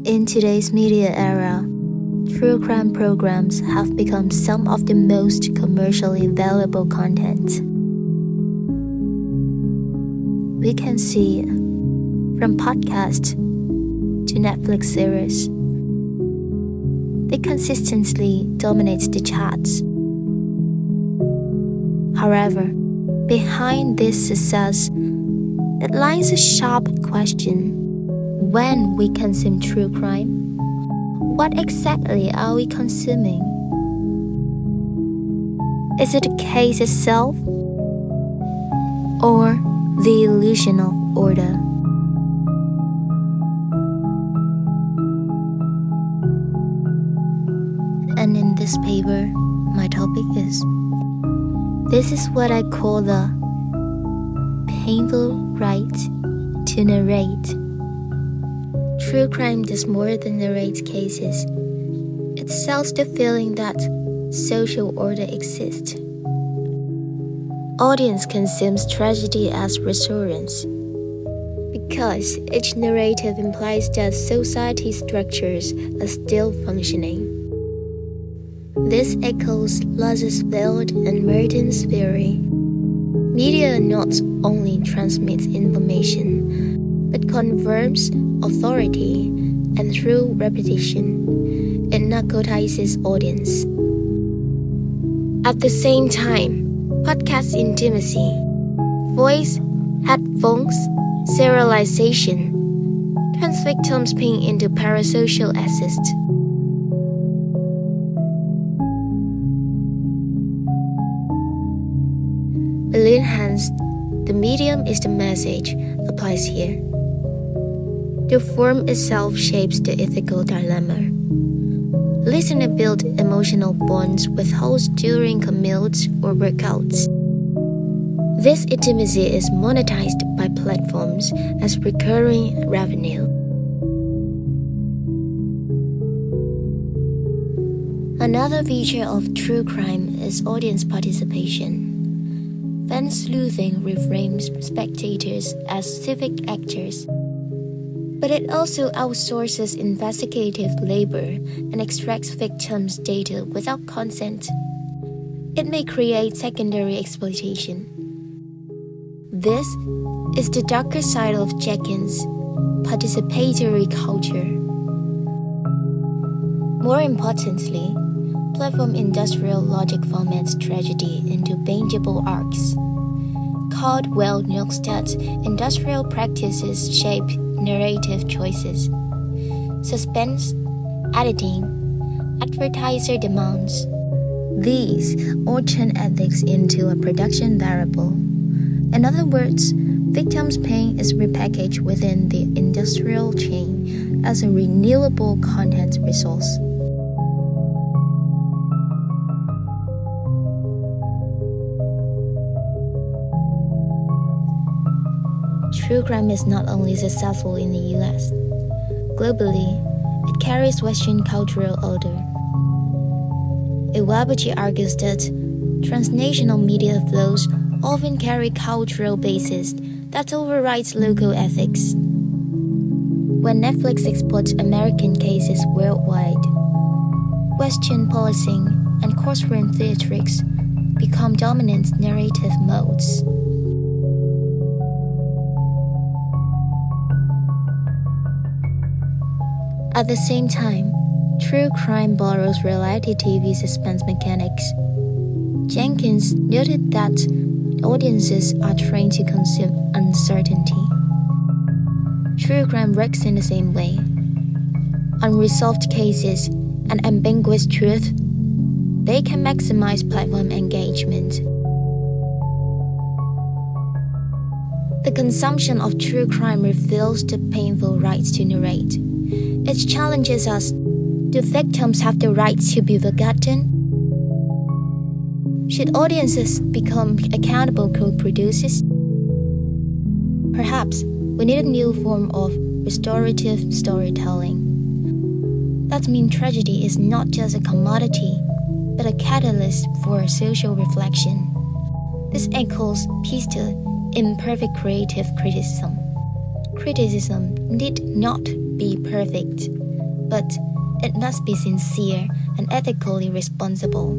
In today's media era, true crime programs have become some of the most commercially valuable content. We can see from podcasts to Netflix series, they consistently dominate the charts. However, behind this success, it lies a sharp question. When we consume true crime, what exactly are we consuming? Is it the case itself, or the illusion of order? And in this paper, my topic is, this is what I call the painful right to narrate. True crime does more than narrate cases. It sells the feeling that social order exists. Audience consumes tragedy as reassurance, because each narrative implies that society structures are still functioning. This echoes Lazarsfeld and Merton's theory. Media not only transmits information, but confirms authority, and through repetition, it narcotizes audience. At the same time, podcast intimacy, voice, headphones, serialization turns victims' pain into parasocial assist. Berlin Hans, the medium is the message, applies here. The form itself shapes the ethical dilemma. Listener build emotional bonds with hosts during commutes or workouts. This intimacy is monetized by platforms as recurring revenue. Another feature of true crime is audience participation. Fan sleuthing reframes spectators as civic actors. But it also outsources investigative labor and extracts victims' data without consent. It may create secondary exploitation. This is the darker side of Jenkins' participatory culture. More importantly, platform industrial logic formats tragedy into bingeable arcs. Caldwell notes that industrial practices shape narrative choices, suspense, editing, advertiser demands. These all turn ethics into a production variable. In other words, victims' pain is repackaged within the industrial chain as a renewable content resource. True crime is not only successful in the US. Globally, it carries Western cultural odor. Iwabuchi argues that transnational media flows often carry cultural basis that overrides local ethics. When Netflix exports American cases worldwide, Western policing and courtroom theatrics become dominant narrative modes. At the same time, true crime borrows reality TV suspense mechanics. Jenkins noted that audiences are trained to consume uncertainty. True crime works in the same way. Unresolved cases and ambiguous truth, they can maximize platform engagement. The consumption of true crime reveals the painful right to narrate. It challenges us. Do victims have the right to be forgotten? Should audiences become accountable co-producers? Perhaps we need a new form of restorative storytelling. That means tragedy is not just a commodity, but a catalyst for social reflection. This echoes Piester's imperfect creative criticism. Criticism need not be perfect. but it must be sincere and ethically responsible.